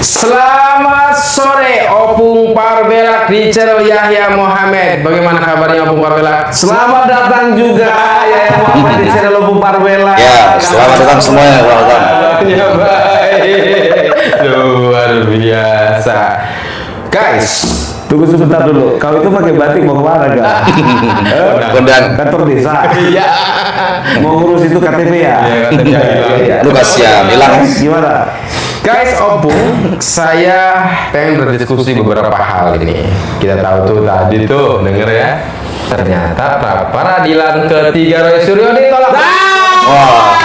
Selamat sore Opung Parbelak di channel Yahya Mohamed. Bagaimana kabarnya Opung Parbelak? Selamat datang juga Yahya Mohamed di channel Opung Parbelak. Ya, selamat datang semuanya, selamat datang. Ya baik, luar biasa, guys. Tunggu sebentar dulu. Kau itu pakai batik mau kemana gak? Kondangan. Kantor desa. Iya. Mau ngurus itu KTP ya? Iya, KTP hilang. Lu kasihan, hilang. Gimana? Guys, Opung, saya pengen berdiskusi beberapa hal ini. Kita tahu tuh tadi tuh, denger ya. Ternyata pra peradilan ketiga Roy Suryo ditolak. Wah.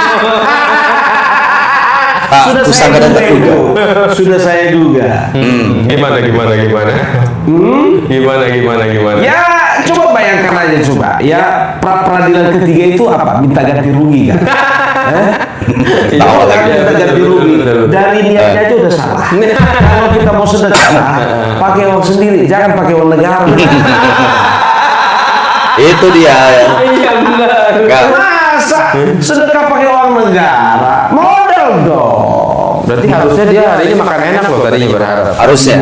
Sudah saya duga itu. Sudah saya duga. Gimana? Ya, coba bayangkan aja coba. Ya, pra peradilan ketiga itu apa? Minta ganti rugi kan? Tahu kan minta ganti rugi. Dari niatnya aja udah salah. Kalau kita mau sedekah, pakai uang sendiri, jangan pakai uang negara. Itu dia ya. Iya benar. Enggak. Masa sedekah pakai uang negara? Modal dong. Berarti harusnya dia hari ini makan enak loh tadinya berharap. Harusnya.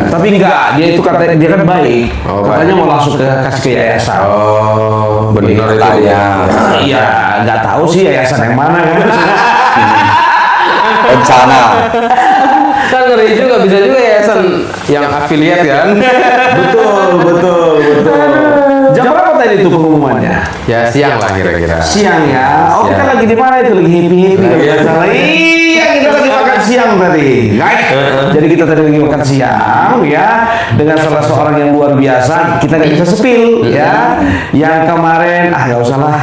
Tapi enggak, dia itu katanya dia kan baik. Oh, Katanya baik. mau langsung kasih ke yayasan. Oh, benar itu Tanya. Iya, nggak tahu sih yayasan yang mana kan. Rencana. Kan ngeri juga, bisa juga yayasan yang afiliat kan. betul. Jam berapa tadi itu pengumumannya? Ya siang lah kira-kira. Siang ya. Oh, kita lagi di mana itu? Lagi happy kalau nggak salah. Iya, kita lagi makan siang tadi. Guys. Jadi kita tadi lagi makan siang ya dengan salah seorang yang luar biasa. Kita nggak bisa sepil ya. Yang kemarin nggak usah lah.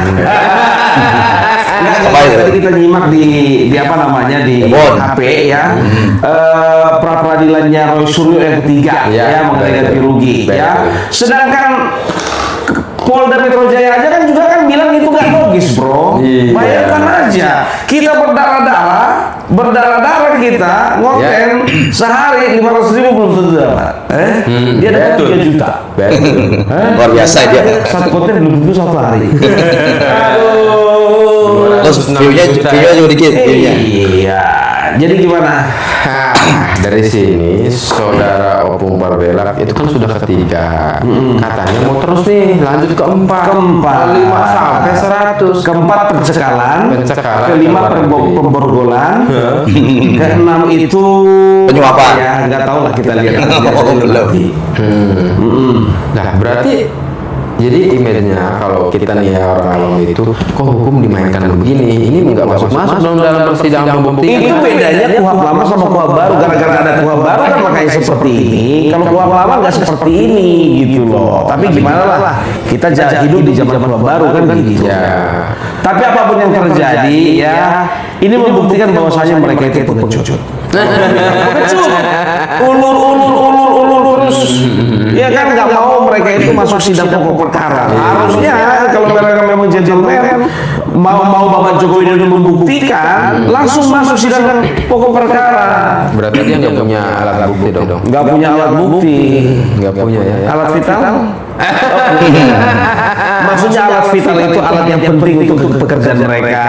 Apa itu? Tadi kita nyimak di apa namanya di HP ya. Pra peradilannya Roy Suryo yang ketiga ya mengenai ganti rugi ya. Sedangkan Polda Metro Jaya aja kan juga kan bilang itu nggak logis, bro. Iya. Bayangkan aja, kita berdarah-darah kita ngoten sehari 500.000 belum tentu dapat. Dia dapat 3 juta. Betul. Luar biasa dia. Satu konten belum tentu satu hari. Terus view-nya juga dikit view-nya. Iya. Jadi gimana? Dari sini saudara Opung Parbelak itu kan sudah ketiga. Katanya mau terus nih lanjut ke 4, Keempat. 5 sampai 100. Keempat pencekalan, Pencekalan. kelima pemborgolan, keenam itu Penyuapan. Ya nggak tahu lah kita lihat. Belum. Nah berarti jadi image-nya kalau kita nih ya orang awam itu kok hukum dimainkan begini, ini nggak masuk dong dalam persidangan membuktikan. Itu bedanya kuhab lama sama kuhab baru. Gara-gara ada kuhab baru kan makanya seperti ini. Kalau kuhab lama nggak seperti ini gitu loh. Tapi gimana lah, kita hidup di zaman kuhab baru kan gitu. Ya. Tapi apapun yang terjadi ya, ini membuktikan bahwasanya mereka itu pengecut. Pengecut. Ulur terus. Ya kan nggak mau mereka itu masuk sidang pokok perkara. Harusnya kalau mereka memang gentleman mau Bapak Jokowi Widodo membuktikan langsung masuk sidang pokok perkara. Berarti dia nggak punya alat bukti dong. Nggak punya alat bukti. Nggak punya ya. Alat vital? Maksudnya alat vital itu alat yang penting untuk pekerjaan mereka.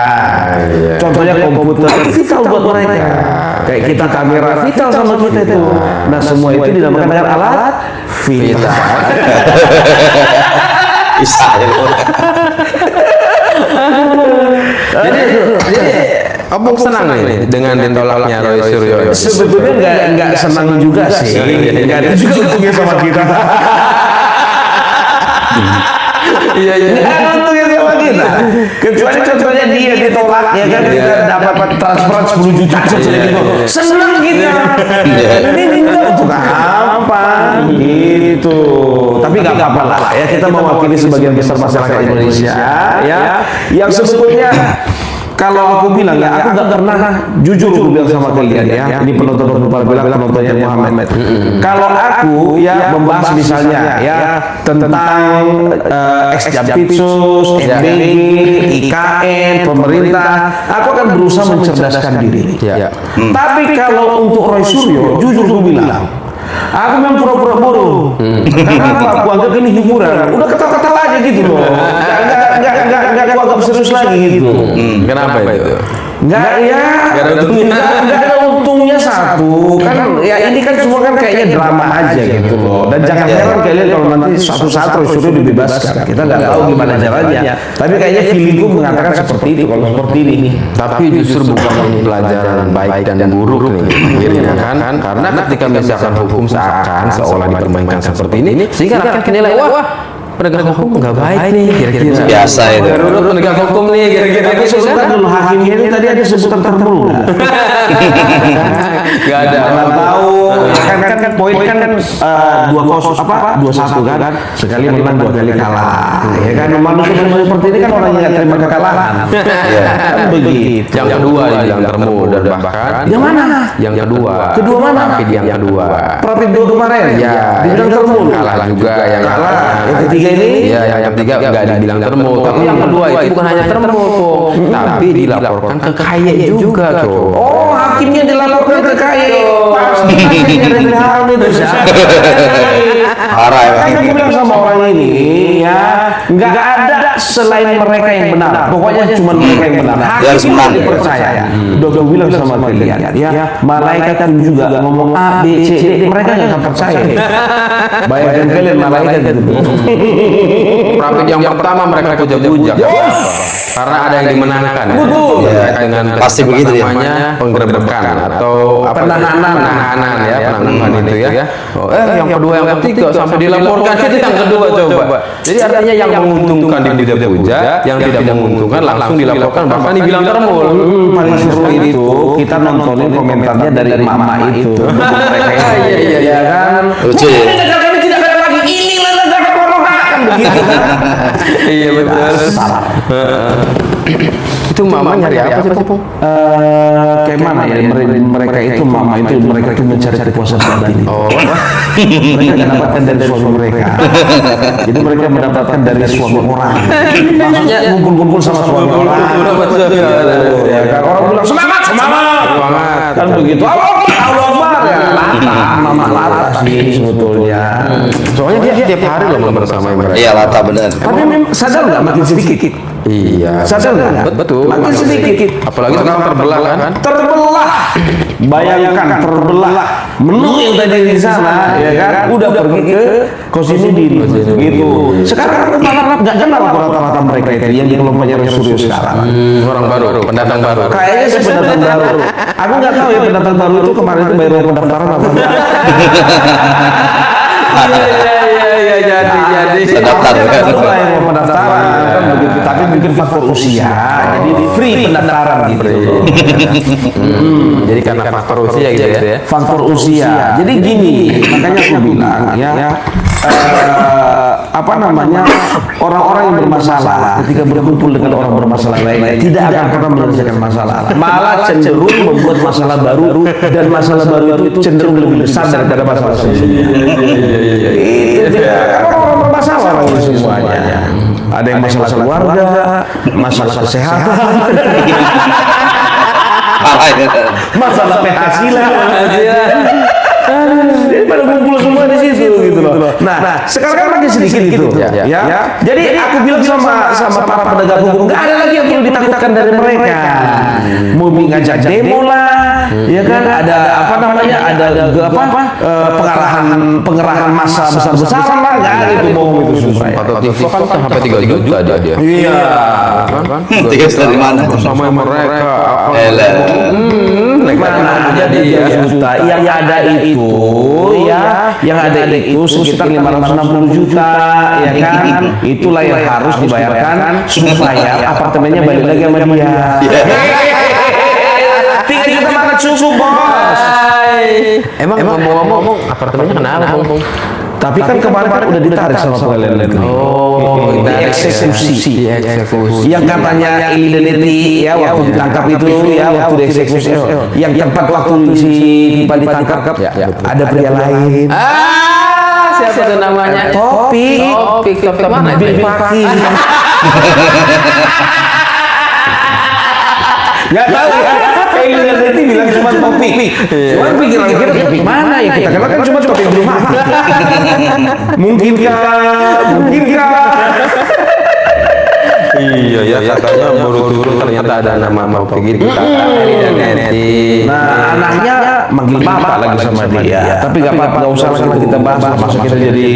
Contohnya komputer vital buat mereka. Kayak kita kamera vital sama kita itu. Nah semua itu dinamakan dengan alat vital. Bisa ya. Jadi Opung senang nih dengan ditolaknya Roy Suryo. Sebetulnya nggak senang juga sih. Nggak ada juga untungnya sama kita. Iya. Nggak ada untungnya sama kita. Kecuali contohnya dia ditolak ya kan kita dapat transferan 10 juta gitu. Senang kita. Ini untuk apa gitu. Tapi nggak apa-apa lah ya, kita mewakili sebagian besar masyarakat Indonesia ya yang sebetulnya kalau aku bilang ya, aku nggak pernah jujur aku bilang sama kalian ya, ini penonton Parbelak, penontonnya Muhammad. Kalau aku ya membahas misalnya ya tentang Ex-Jampitsus, MBG, IKN, pemerintah, aku akan berusaha mencerdaskan diri. Tapi kalau untuk Roy Suryo, jujur aku bilang, aku memang pura-pura bodoh. Kenapa? Aku anggap ini hiburan. Udah ketawa-ketawa aja gitu loh. Nggak aku anggap serius lagi gitu. Kenapa itu? Nggak ya. Nggak ada untungnya. Nggak ada untungnya satu kan ya ini kan semua kan kayaknya drama aja gitu loh. Dan jangan heran kalian kalau nanti suatu saat Roy Suryo dibebaskan. Kita nggak tahu gimana caranya. Tapi kayaknya feelingku mengatakan seperti itu kalau seperti ini. Tapi justru bukan ini pelajaran baik dan buruk nih akhirnya kan, karena ketika misalkan hukum seolah dipermainkan seperti ini sehingga rakyat menilai wah penegak hukum nggak baik nih kira-kira. Biasa itu. Menurut penegak hukum nih kira-kira Tapi gitu sebutan kan. dulu hakim ini tadi ada sebutan tertentu. Nggak ada. Mana tahu kan poin kan 2-1 kan sekali menang 2 kali kalah. Ya kan manusia seperti ini kan orang yang nggak terima kekalahan. Kan begitu. Yang kedua dibilang termu dan bahkan Yang mana? yang kedua. Kedua mana? Tapi yang kedua. Prapindo kemarin. Ya, Dibilang termu. kalah juga yang Kalah. Yang ketiga ini. Iya, yang ketiga nggak dibilang termu, tapi yang kedua itu bukan hanya termu, tapi dilaporkan ke KAY juga, Cok. Oh, hakimnya dilaporkan ke KAY. Pasti dari hal itu. Parah emang Kan ini. aku bilang sama orang ini ya, nggak ada selain mereka yang benar. Pokoknya cuma mereka yang benar. Dia harus menang. Dipercaya. Udah gue bilang sama kalian ya, malaikat kan juga ngomong A, B, C, D, mereka nggak akan percaya. Bayangkan kalian malaikat gitu. Rapid yang pertama mereka puja-puja. Karena ada yang dimenangkan. Betul. Ya, dengan Pasti begitu ya. namanya penggerebekan atau apa, penahanan itu ya. Yang kedua yang ketiga sampai dilaporkan itu yang kedua coba. Jadi artinya yang menguntungkan dipuja-puja, yang tidak menguntungkan langsung dilaporkan bahkan dibilang termul. Paling seru itu kita nontonin komentarnya dari mama itu. Mereka Iya kan. Lucu ya. Negara kami tidak ada lagi. Inilah negara corona kan begitu kan. Iya betul. Salah. Itu mama nyari apa sih, Pung? Kayak mana ya mereka itu mama itu mereka itu mencari kepuasan batin. Oh, Mereka tidak dapatkan dari suami mereka. Jadi mereka mendapatkan dari suami orang. Maksudnya ngumpul-ngumpul sama suami orang. Ya kan orang bilang semangat. semangat. Kan begitu. Allah Akbar ya. Mama lata sih sebetulnya. Soalnya dia tiap hari loh bersama mereka. Iya Lata bener. Tapi memang sadar nggak makin sedikit? Iya. Sadar nggak? Betul. Makin sedikit. Apalagi sekarang terbelah kan. Terbelah. Bayangkan terbelah. Menu yang tadi di sana, ya kan, udah pergi ke Kosinudin, gitu. Sekarang malah nggak kenal aku rata-rata mereka itu yang di kelompoknya Roy Suryo sekarang. Orang baru, pendatang baru. Kayaknya sih pendatang baru. Aku nggak tahu ya pendatang baru itu kemarin itu bayar pendaftaran apa enggak. Iya, jadi. Pendaftar ya. Baru lah yang mau pendaftaran kan begitu. Tapi mungkin faktor usia, jadi free pendaftaran gitu. Jadi karena faktor usia gitu ya. Faktor usia. Jadi gini, makanya aku bilang ya, apa namanya, orang-orang yang bermasalah ketika berkumpul dengan orang bermasalah lainnya tidak akan pernah menyelesaikan masalah, malah cenderung membuat masalah baru, dan masalah baru itu cenderung lebih besar daripada masalah sebelumnya. Itu dia. Kan orang bermasalah orang ini semuanya. Ada yang masalah keluarga, masalah kesehatan, Parah ya. masalah penghasilan. Jadi pada kumpul semua di situ gitu loh. Nah, sekarang kan makin sedikit gitu. Ya. Jadi aku bilang sama para penegak hukum, nggak ada lagi yang perlu ditakutkan dari mereka. Mau ngajak demo lah, ya kan, ada apa namanya, ada pengerahan massa besar-besaran lah, nggak ada itu bohong itu semua. Atau TV kan sampai 3 juta dia. Iya. Kan? Tiga dari mana? Sama mereka. Elah. Mana jadi juta yang ada itu ya, yang ada itu sekitar 560 juta ya kan, itulah yang harus dibayarkan supaya apartemennya balik lagi sama dia. Tinggal kita makan susu bos. Emang ngomong apartemennya kenapa, Bung? Tapi kan kemarin kan udah ditarik sama pengadilan negeri. Oh, dieksekusi. Dieksekusi. Yang katanya illegally ya waktu ditangkap itu ya, waktu dieksekusi, yang tempat waktu si Pipa ditangkap ada pria lain. Siapa itu namanya? Topik mana itu? Bibi Fakih. Nggak tahu ya. Illegally bilang cuma Topik. Cuma pikiran kita Topik mana ya kita? Karena kan cuma Topik belum mati. Mungkinkah? Iya ya, katanya buru-buru ternyata ada nama topik itu Eli dan Eti. Nah, anaknya manggil bapak lagi sama dia. Tapi nggak apa-apa, nggak usah lah kita bahas, masuk kita jadi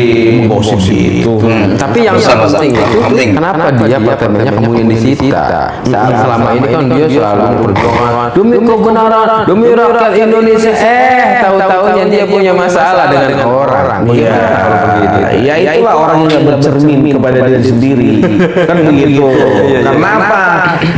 menggosip gitu. Tapi yang penting itu kenapa dia pertamanya kemudian disita? Saat selama ini kan dia selalu berdoa demi kebenaran, demi rakyat Indonesia. Tahu-tahunya dia punya masalah dengan orang. Iya, ya itulah orang yang bercermin kepada diri sendiri. Kan begitu. Karena apa?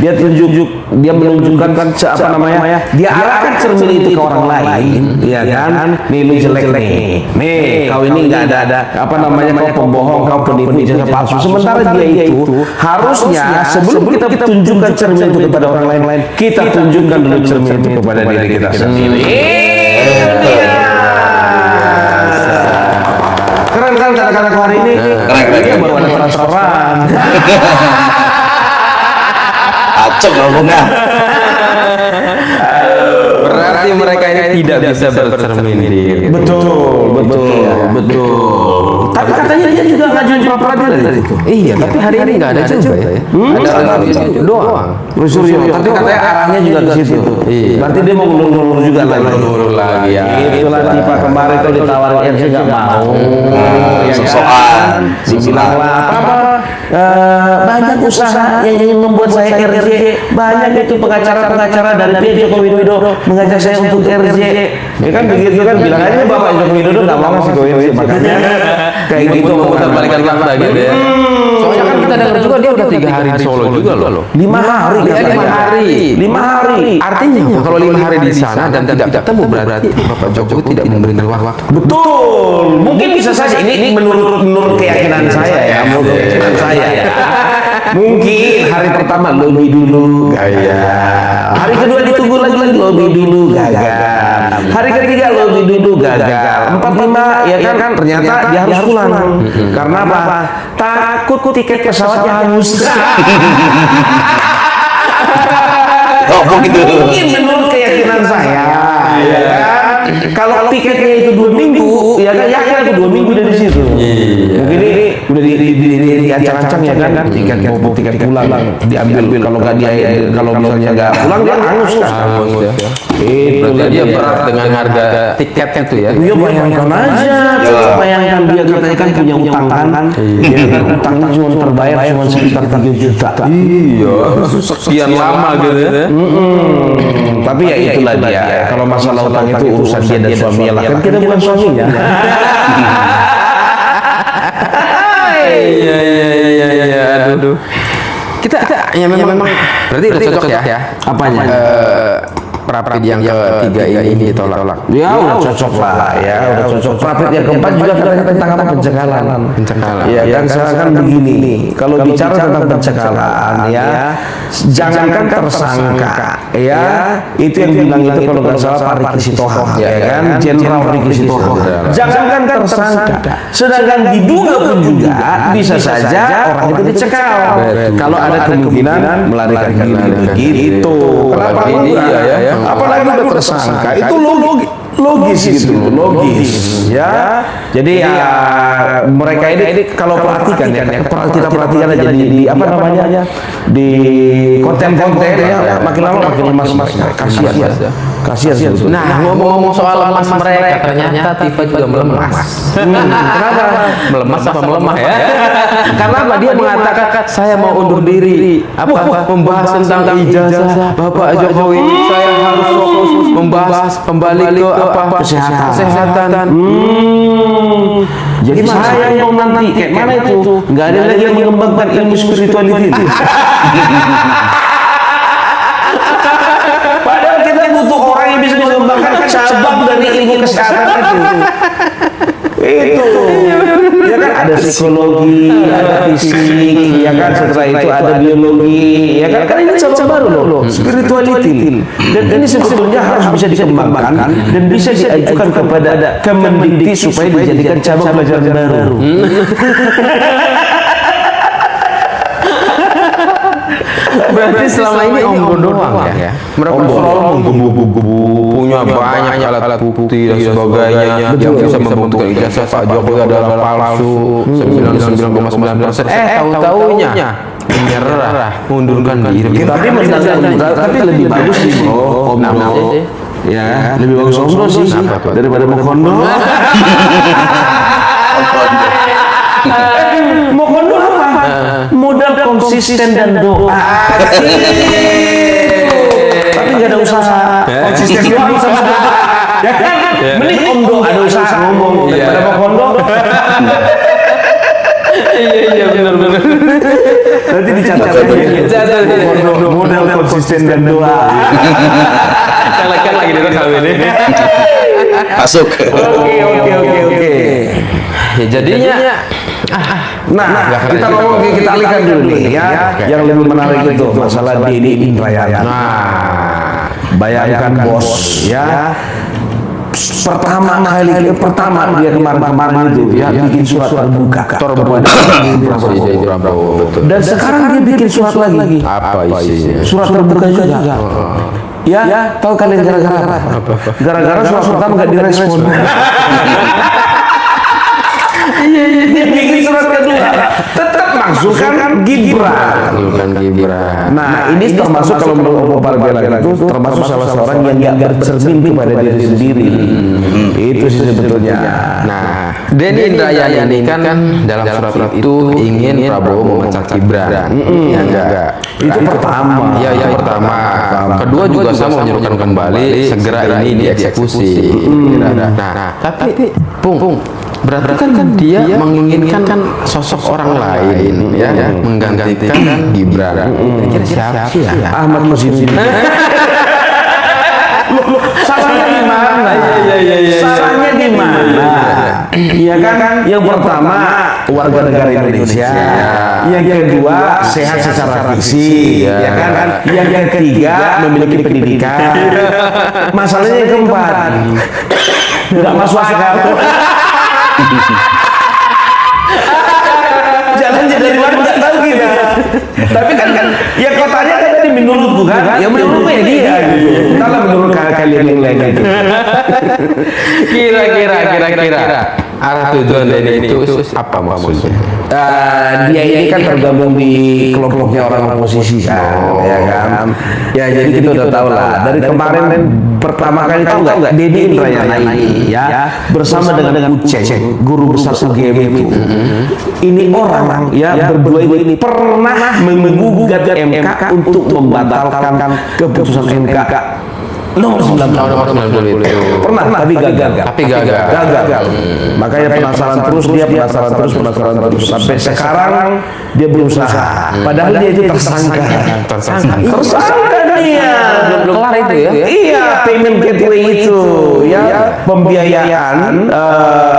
Dia menunjukkan apa namanya? Dia arahkan cermin itu ke orang lain, ya kan? Nih lu jelek nih. Nih, kau ini nggak ada apa namanya, kau pembohong, kau penipu, ijazah palsu. Sementara dia itu harusnya sebelum kita tunjukkan cermin itu kepada orang lain, kita tunjukkan dulu cermin itu kepada diri kita sendiri. Keren kan kata-kata hari ini? Keren. Baru ada transferan. Acok ngomongnya. Berarti mereka ini tidak bisa bercermin diri. Betul. Tapi katanya dia juga ngajuin pra peradilan itu. Iya, tapi hari ini nggak ada juga ya. Ada doang. Suryo. Tapi katanya arahnya juga ke situ. Iya. Berarti dia mau ngulur juga lagi ya. Itulah tipe kemarin kalau ditawarin RC nggak mau. Sosokan. Dibilang apa? Banyak usaha yang ingin membuat saya RJ. Banyak itu pengacara-pengacara dari pihak Joko Widodo mengajak saya untuk RJ. Ya kan begitu kan, bilang aja Bapak Joko Widodo nggak mau ngasih RJ, makanya kayak gitu memutar balikan fakta gitu ya. Soalnya kan kita dengar juga dia udah 3 hari di Solo juga loh. 5 hari. Ya, 5 hari. 5 hari. Artinya kalau 5 hari di sana dan tidak ketemu berarti Bapak Jokowi tidak memberikan waktu. Betul. Mungkin bisa saja ini menurut keyakinan saya ya, menurut keyakinan saya ya. Mungkin hari pertama lobby dulu gagal. Hari kedua ditunggu lagi lobby dulu gagal. Hari ketiga lobby dulu gagal. 4-5 ya kan ternyata dia harus pulang. Karena apa? Takut tiket pesawatnya hangus. Mungkin menurut keyakinan saya ya kan. Kalau tiketnya itu 2 minggu, ya kan yakin itu 2 minggu dari situ. Mungkin ini udah diancang-ancang ya kan, tiket pulang diambil, kalau nggak dia, kalau misalnya nggak pulang dia hangus kan. Itu dia berat dengan harga tiket itu ya. Iya, bayangkan aja, bayangkan dia katanya kan punya utang kan, dia kan utangnya cuma terbayar cuma sekitar 3 juta. Iya, sekian lama gitu ya. Tapi ya itulah dia. Kalau masalah utang itu urusan dia dan suaminya lah, kan kita bukan suaminya. Iya. Aduh. Kita ya memang berarti udah cocok ya. Apanya? Prapit yang ketiga ini ditolak. Ya udah cocok lah ya, udah cocok. Prapit yang keempat juga katanya tentang apa? Pencekalan. Ya kan sekarang kan begini. Kalau bicara tentang pencekalan ya, jangankan tersangka ya, itu yang bilang itu kalau nggak salah Pak Riki Sitohang ya kan, Jenderal Riki Sitohang. Jangankan tersangka, sedangkan diduga pun juga bisa saja orang itu dicekal. Kalau ada kemungkinan melarikan diri begitu. Kenapa enggak? Apalagi udah tersangka, itu logis gitu, logis ya. Jadi ya mereka ini kalau perhatikan ya, kita perhatikan aja di apa namanya, di konten-konten ya, makin lama makin lemas, kasihan sebetulnya. Nah, ngomong-ngomong soal lemas mereka, ternyata Tifa juga melemas. Kenapa? Melemas apa melemah ya? Karena apa? Dia mengatakan saya mau undur diri. Apa? Membahas tentang ijazah Bapak Jokowi. Saya harus fokus membahas kembali ke apa? Kesehatan. Jadi saya yang mau nanti kayak mana itu? Nggak ada lagi yang mengembangkan ilmu spirituality. Padahal kita butuh orang yang bisa mengembangkan cabang dari ilmu kesehatan itu. Ya kan ada psikologi, ada fisik, ya kan setelah itu ada biologi, ya kan ini cabang baru loh, spirituality. Dan ini sebetulnya harus bisa dikembangkan dan bisa diajukan kepada Kemendikti supaya dijadikan cabang pelajaran baru. Berarti selama ini Om doang ya. Mereka selalu menggebu-gebu, punya banyak alat bukti dan sebagainya yang bisa membuktikan ijazah Pak Jokowi adalah palsu 99,9%. Tahu-taunya menyerah, mundurkan diri. Tapi lebih bagus sih Om Do. Ya, lebih bagus Om Do sih daripada Mokondo. Mokondo apa? Modal konsisten dan doa. Tapi nggak ada usaha. Konsisten doa sama doa. Ya kan? Mending Om Do ada usaha ngomong daripada Mokondo. Iya benar. Nanti dicatat modal konsisten dan doa. Kan lagi direkam ini. Masuk. Oke. Ya jadinya Nah, kita ngomong kita alihkan dulu nih ya. Yang lebih menarik itu masalah Denny Indrayana. nah Bayangkan bos ya. Pertama dia kemarin itu ya bikin surat terbuka kepada Prabowo, betul. dan sekarang dia bikin surat lagi. Apa isinya? Surat terbuka juga. Ya, tahu kalian gara-gara apa? Gara-gara surat pertama nggak direspon. Dia bikin surat kedua, tetap masukkan Gibran. Nah, ini termasuk kalau menurut Opar Bela itu termasuk salah seorang yang nggak bercermin kepada diri sendiri. Itu sih sebetulnya. Nah, Denny Indrayana ini kan dalam surat itu ingin Prabowo memecat Gibran. Ya enggak? Itu pertama. Ya, yang pertama. Kedua juga sama menyerukan kembali segera ini dieksekusi. Nah, tapi Pung, berarti kan dia menginginkan sosok orang lain ya menggantikan Gibran. Kira siapa ya? Ahmad Musyidin. Salahnya di mana? Salahnya di mana? Iya kan? Yang pertama warga negara Indonesia. Yang kedua sehat secara fisik. Ya kan? Yang ketiga memiliki pendidikan. Masalahnya yang keempat nggak masuk akal. Jalannya dari mana nggak tahu kita. Tapi kan ya kotanya kan tadi menurut bukan? Ya menurut ya dia gitu. Entahlah menurut kalian yang lain itu. Kira-kira arah tujuan Denny itu apa maksudnya? Dia ini kan tergabung di kelompoknya orang oposisi kan, ya kan? Ya jadi kita udah tahu lah. Dari kemarin pertama kali tahu nggak Denny Indrayana ini ya bersama dengan Uceng, guru besar UGM itu. Ini orang ya berdua ini pernah menggugat MK untuk membatalkan keputusan MK nomor 19 itu. Pernah tapi gagal. Makanya penasaran terus sampai sekarang dia berusaha. Padahal dia itu tersangka dia. Belum kelar itu ya? Iya, payment gateway itu ya, pembiayaan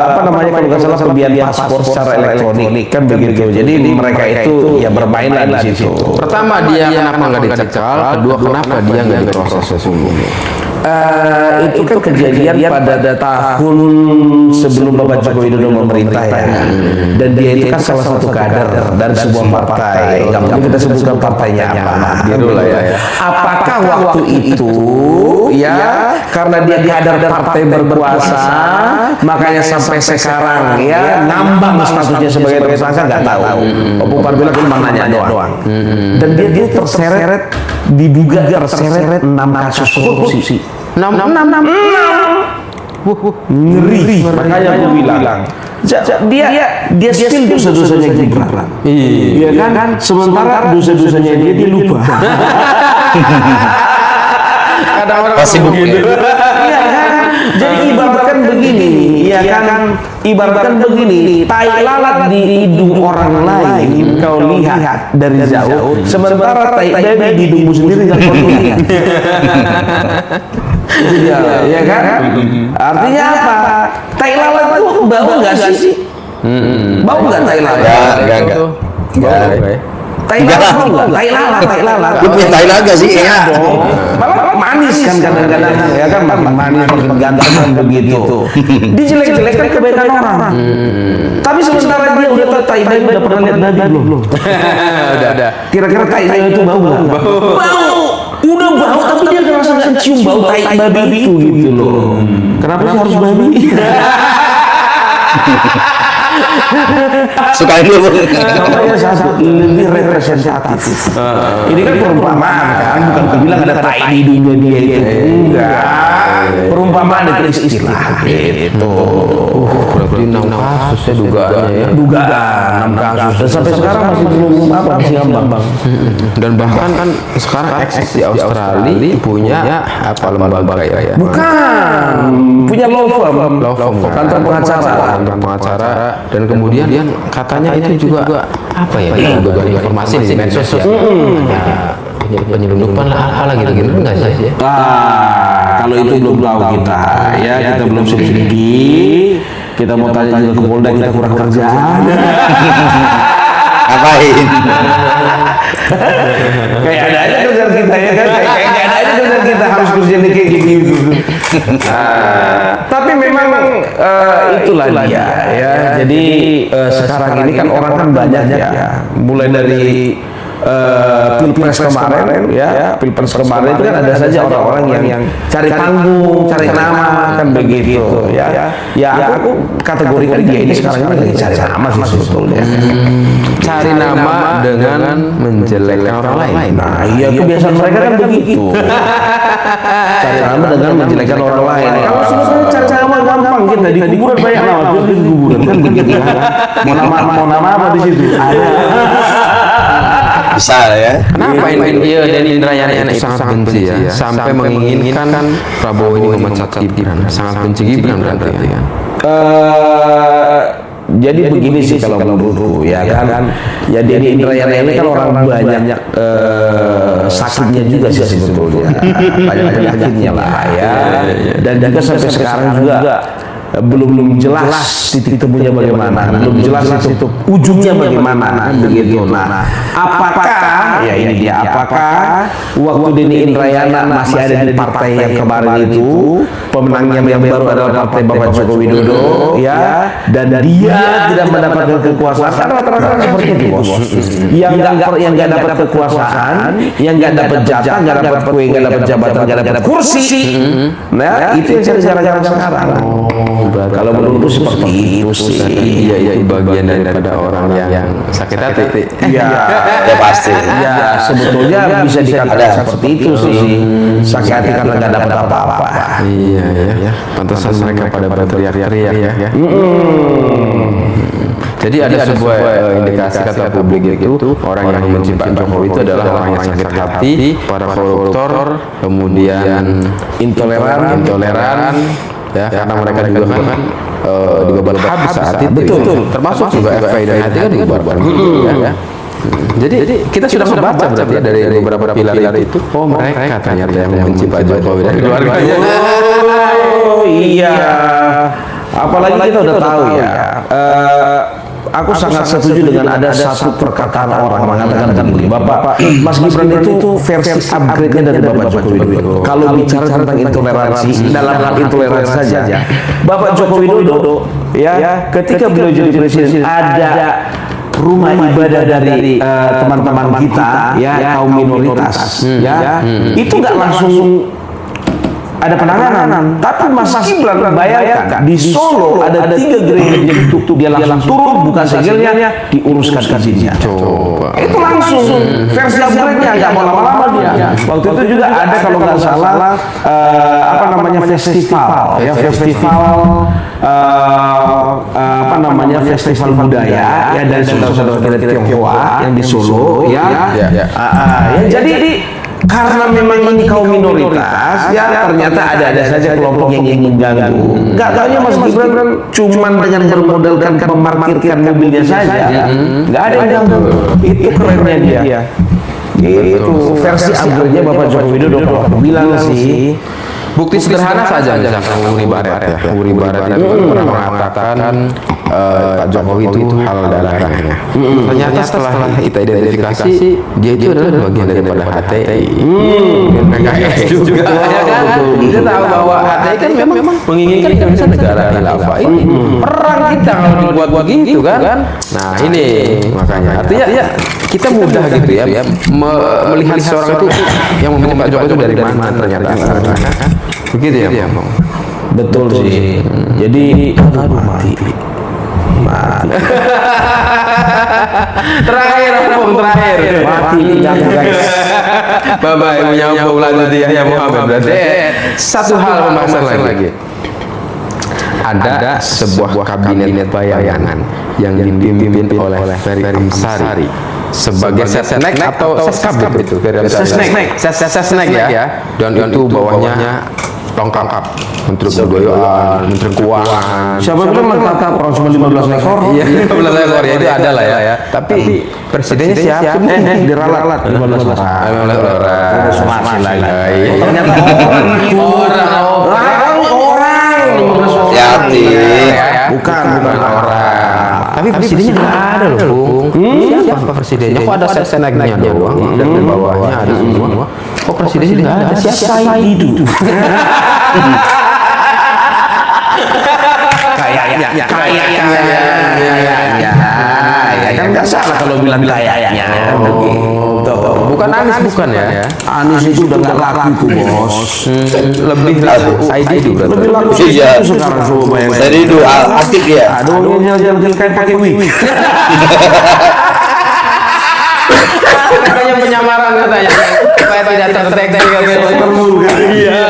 apa namanya kalau nggak salah pembiayaan paspor secara elektronik kan begitu. Jadi mereka itu ya bermain lah di situ. Pertama dia kenapa nggak dicekal? Kedua kenapa dia nggak diproses sesungguhnya? Itu kan kejadian pada tahun sebelum Bapak Joko Widodo memerintah ya. Dan dia itu kan salah satu kader dari sebuah partai. Nggak mungkin kita sebutkan partainya apa. Gitu lah ya. Apakah waktu itu ya karena dia kader partai berkuasa, makanya sampai sekarang ya ngambang statusnya sebagai tersangka nggak tahu. Opung Parbila cuma nanya doang. Dan dia terseret diduga terseret 6 kasus korupsi. 6. Ngeri. Makanya aku bilang dia still dosa-dosanya Gibran. Iya kan? Sementara dosa-dosanya dia lupa. Ada orang Pasti begitu. Iya kan? Jadi ibaratkan begini, ya kan? Ibaratkan begini, tai lalat di hidung orang lain kau lihat dari jauh, sementara tai babi di hidungmu sendiri nggak kau lihat. Ya kan? Artinya apa? Tai lalat itu bau nggak sih? Bau nggak tai lalat? Enggak. Tai lalat mau nggak? Tai lalat. Lu punya tai naga sih ya. Malah manis kan kadang-kadang ya kan, manis ganteng kan begitu. Dijelek-jelekkan kebaikan orang. Tapi sementara dia udah tahu tai udah pernah lihat babi belum? Udah. Kira-kira tai itu bau nggak? Bau. Udah bau tapi dia ngerasa nggak cium bau tai babi itu gitu loh. Kenapa sih harus babi? Sukain lu. Namanya satu lebih representatif. Ini kan perumpamaan kan, bukan bilang ada tai di dunia dia itu. Enggak. Perumpamaan itu istilah gitu. Berarti 6 kasus ya dugaannya ya. Dugaan 6 kasus. Dan sampai sekarang masih belum masih ngambang. Dan bahkan kan sekarang eksis di Australia punya apa lembaga ya? Bukan, punya law firm, kantor pengacara, dan kemudian katanya itu juga apa ya? Juga informasi di medsos ya. Penyelundupan lah apalah gitu enggak sih? Kalau itu belum tahu kita, ya kita belum selidiki. Kita mau tanya juga ke Polda, kita kurang kerjaan. Ngapain? Kayak ada aja kerjaan kita ya kan, kayak ada aja kerjaan kita harus kerja nih kayak gitu. Tapi memang itulah dia ya. Jadi sekarang ini kan orang kan banyak ya, mulai dari pilpres kemarin ya, pilpres kemarin itu kan ada saja orang-orang yang cari panggung, cari nama kan begitu ya. Ya aku kategorikan dia ini sekarang ini lagi cari nama sih sebetulnya. Cari nama dengan menjelekkan orang lain. Nah, iya kebiasaan mereka kan begitu. Cari nama dengan menjelekkan orang lain. Kalau sebenarnya cari nama gampang kita di kuburan banyak nama, di kuburan kan begitu kan. Mau nama apa di situ? Bisa ya. Kenapa ini dan Indrayana itu sangat benci ya, sampai menginginkan Prabowo ini memecat Gibran, sangat benci Gibran berarti kan? Jadi begini sih kalau menurutku ya kan, ya Denny Indrayana ini kan orang banyak sakitnya juga sih sebetulnya, banyak penyakitnya lah ya, dan juga sampai sekarang juga belum jelas titik temunya bagaimana, belum jelas itu ujungnya bagaimana begitu. Nah, apakah ya ini dia, apakah waktu Denny Indrayana masih ada di partai yang kemarin itu, pemenangnya yang baru adalah partai Bapak Joko Widodo ya, dan dia tidak mendapatkan kekuasaan, karena rata-rata seperti itu bos, yang nggak dapat kekuasaan, yang nggak dapat jatah, nggak dapat kue, nggak dapat jabatan, nggak dapat kursi, nah itu yang saya cara-cara sekarang. Kalau menurutku seperti itu sih. Iya, bagian daripada orang yang sakit hati. Iya, Ya pasti. ya sebetulnya bisa dikatakan seperti itu sih. Sakit hati karena nggak dapat apa-apa. Iya. Pantesan mereka pada berteriak-teriak ya. Jadi ada sebuah indikasi kata publik itu orang yang membenci Pak Jokowi itu adalah orang yang sakit hati, para koruptor, kemudian intoleran, ya karena mereka juga kan dibubarkan habis saat itu. Betul. Termasuk juga FPI dan HT kan dibubarkan. Ya. Jadi kita sudah membaca berarti ya dari beberapa pilar itu. Oh mereka ternyata yang membenci Pak Jokowi dan keluarganya. Oh iya. Apalagi kita udah tahu ya. Aku sangat setuju dengan ada satu perkataan orang mengatakan begini, Bapak Mas Gibran itu versi upgrade-nya dari Bapak Joko Widodo. Kalau bicara tentang intoleransi, dalam hal intoleransi saja, Bapak Joko Widodo ya ketika beliau jadi presiden ada rumah ibadah dari teman-teman kita ya, kaum minoritas ya, itu nggak langsung ada penanganan, tapi Mas Gibran bayangkan di Solo ada 3 gereja yang ditutup, dia langsung turun bukan segelnya, diuruskan izinnya. Itu langsung versi upgrade-nya, nggak mau lama-lama dia. Waktu itu juga ada kalau nggak salah apa namanya festival festival budaya ya dari saudara-saudara kita Tionghoa yang di Solo ya. Jadi karena memang ini kaum minoritas ya, ternyata ada saja kelompok yang ingin mengganggu. Nggak taunya Mas Gibran cuman dengan bermodalkan memarkirkan mobilnya saja, nggak ada yang ganggu. Itu kerennya dia. Itu versi upgrade-nya Bapak Joko Widodo. Kalau aku bilang sih Bukti sederhana saja misalkan Uri Baret ya. Uri Baret itu pernah mengatakan Pak Jokowi itu halal darahnya. Ternyata setelah kita identifikasi dia itu adalah bagian daripada HTI. PKS juga ya kan. Kita tahu bahwa HTI kan memang menginginkan Indonesia negara khilafah. Ini perang kita kalau dibuat begitu kan. Nah ini makanya artinya kita mudah gitu ya melihat seorang itu yang memilih Pak Jokowi itu dari mana ternyata. Begitu ya Bang. Betul sih. Jadi aduh mati. Terakhir Mati nyambung guys. Bapak Ibu nyambung lagi ya Muhammad. Berarti satu hal pembahasan lagi. Ada sebuah kabinet bayangan yang dipimpin oleh Ferry Amsari sebagai sesnek atau seskap itu sesnek ya, dan itu bawahnya lengkap Menteri Kebudayaan, Menteri Keuangan. Siapa bilang mengatakan orang cuma 15 ekor? Iya, 15 ekor ya itu ada lah ya. Tapi presidennya siapa? Diralat 15 orang. Semasi lagi. Ternyata orang. Hati. Bukan orang. Tapi presidennya nggak ada loh, Bung. Siapa presidennya? Kok ada seneknya doang? Dan di bawahnya ada semua. Kok presidennya nggak ada? Siapa itu? Kayaknya kan nggak salah kalau bilang kayaknya. Bukan Anies bukan ya? Anies itu udah nggak laku bos. Lebih laku ID juga. Lebih laku Iya. sekarang coba bayangin. Dari dulu aktif ya. Aduh, jalan-jalan kain pakai wig. Katanya penyamaran katanya. Supaya tidak terdeteksi Iya.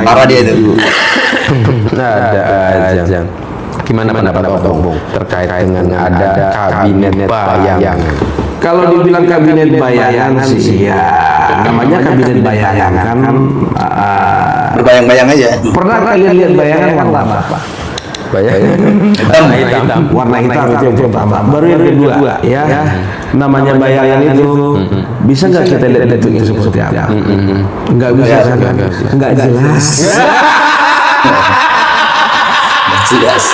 Parah dia itu. Ada aja. Gimana pendapat Bung terkait dengan ada kabinet bayangan? Kalau dibilang kabinet bayangan sih ya, namanya kabinet bayangan kan. Berbayang-bayang aja. Pernah kalian lihat bayangan warna apa? Bayangan hitam. Warna hitam itu yang pertama. Baru yang kedua ya, namanya bayangan itu bisa nggak kita lihat bentuknya seperti apa? Nggak bisa, nggak jelas. Jelas.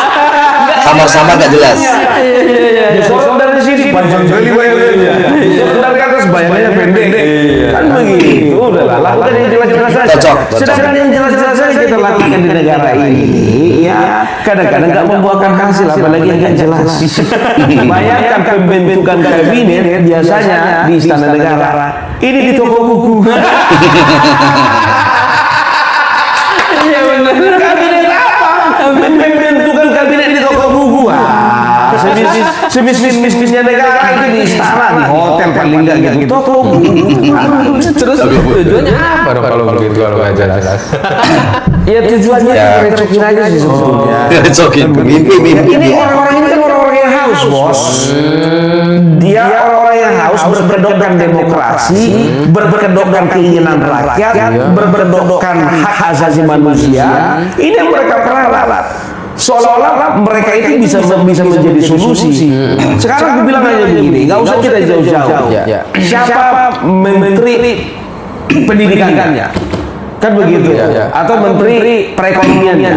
Sama-sama gak jelas. Disorot dari sini panjang sekali bayangannya. Disorot dari atas bayangannya pendek. Kan begitu. Udah lakukan yang jelas-jelas saja. Cocok. Sedangkan yang jelas-jelas saja kita lakukan di negara ini, ya kadang-kadang nggak membuahkan hasil, apalagi yang nggak jelas. Bayangkan pembentukan kabinet biasanya di Istana Negara. Ini di toko buku. Iya benar. Kabinet apa? Pembentukan kabinet di toko buku. Semis-misnya negara itu di istana, di hotel paling nggak gitu. Toko buku. Terus tujuannya apa dong kalau begitu kalau nggak jelas? Ya tujuannya recokin aja sih sebetulnya. Recokin. Ini orang-orang ini kan orang-orang yang haus bos. Dia orang-orang yang haus berkedokkan demokrasi, berkedokkan keinginan rakyat, berkedokkan hak asasi manusia. Ini yang mereka peralat. Seolah-olah mereka itu bisa menjadi solusi. Sekarang aku bilang aja begini, nggak usah kita jauh-jauh. Siapa menteri pendidikannya? Kan begitu, atau menteri perekonomiannya,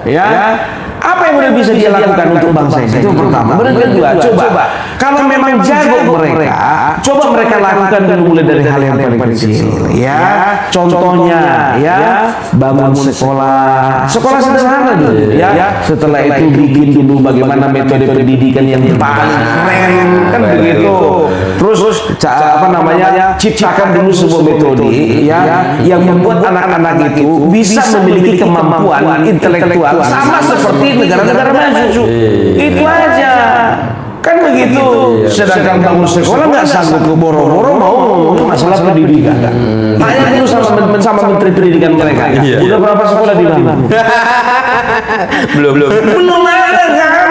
ya. Apa yang udah bisa dia lakukan untuk bangsa ini? Itu pertama. Kedua, coba kalau memang jago mereka, coba mereka lakukan dulu mulai dari hal yang paling kecil, ya. Contohnya, ya, bangun sekolah sederhana dulu, ya. Setelah itu bikin dulu bagaimana metode pendidikan yang paling keren, kan begitu. Terus ciptakan dulu sebuah metode, ya, yang membuat anak-anak itu bisa memiliki kemampuan intelektual sama seperti negara-negara maju. Itu aja. Kan begitu. Sedangkan bangun sekolah nggak sanggup boro-boro mau ngomongin masalah pendidikan. Tanya dulu sama menteri pendidikan mereka. Udah berapa sekolah dibangun? Belum ada kan?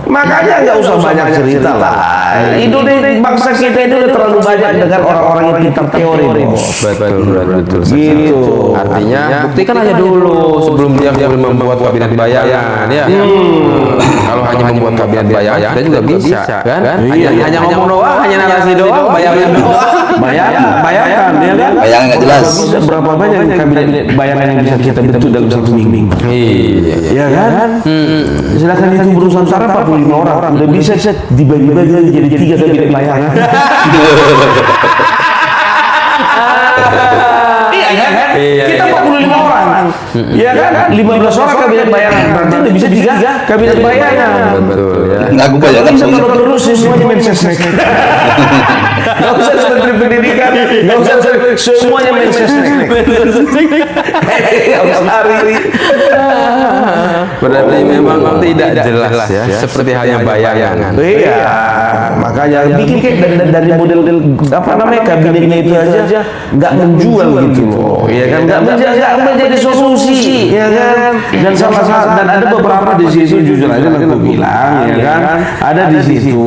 Makanya nggak usah banyak cerita lah. Indonesia bangsa kita itu udah terlalu banyak dengan orang-orang yang pintar teori, bos. Betul. Gitu. Artinya buktikan aja dulu sebelum dia membuat kabinet bayangan, ya. Kalau hanya membuat kabinet bayangan, dia juga bisa, kan? Hanya ngomong doang, hanya narasi doang, bayangan doang. bayangkan ya kan? Bayangan nggak jelas. Bisa berapa banyak kabinet bayangan yang bisa kita bentuk dalam satu minggu? Iya. Ya kan? Sedangkan itu Nusantara 45 orang, udah bisa dibagi-bagi jadi 3 kabinet bayangan. Iya kan? Kita 45 orang. Iya kan? 15 orang kabinet bayangan. Berarti udah bisa 3 kabinet bayangan. Betul ya. Nggak aku bayangkan kalau terus semuanya mensesnek. Nggak usah menteri pendidikan, nggak usah semuanya mensesnek. Berarti memang tidak jelas ya, seperti hanya bayangan. Iya, makanya bikin kayak dari model-model apa namanya kabinetnya itu aja nggak menjual gitu loh, ya kan? Nggak menjadi solusi, ya kan? Dan dan ada beberapa di situ jujur aja aku bilang, ya kan? Ada di situ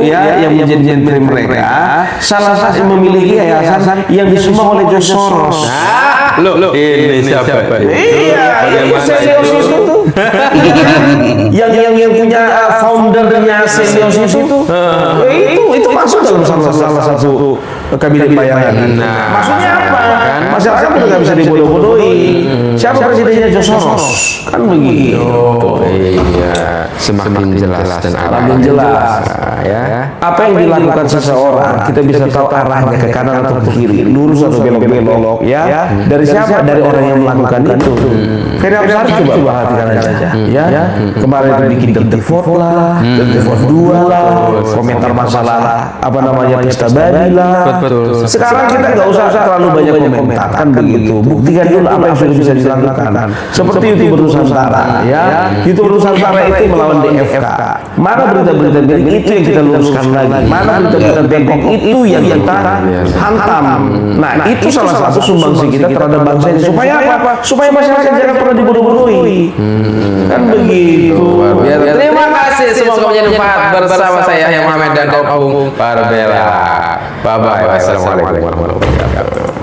ya yang menjadi menteri mereka salah satu memiliki yayasan yang disumbang oleh George Soros. Loh, ini siapa? Iya, Selyosius itu. yang punya foundernya Selyosius itu. Itu masuk dalam salah satu kabinet bayangan. Maksudnya apa? Masyarakat udah nggak bisa dibodoh-bodohi. Siapa presidennya George Soros? Kan begitu. Iya, semakin jelas dan Semakin jelas. ya. Apa yang dilakukan seseorang, kita bisa tahu arahnya ke kanan atau ke kiri, lurus atau belok-belok, ya. Dari siapa? Dari orang yang melakukan itu. Ferry Amsari coba perhatikan aja, ya. Kemarin bikin dirty vote lah, dirty vote 2 lah, komentar masalah apa namanya pesta babi lah. Betul. Sekarang kita nggak usah terlalu banyak komentar, kan begitu. Buktikan dulu apa yang sudah bisa dilakukan. Seperti YouTuber Nusantara, ya. YouTuber Nusantara itu melawan DFK. Mana berita-berita itu yang kita luruskan lagi? Mana berita-berita bengkok itu yang kita hantam? Nah, itu salah satu sumbangsi kita terhadap bangsa ini. Supaya apa? Supaya masyarakat jangan pernah dibodoh-bodohi. Kan begitu. Terima kasih, semoga bermanfaat bersama saya Muhammad dan Opung Parbella. Bye bye. Wassalamualaikum warahmatullahi wabarakatuh.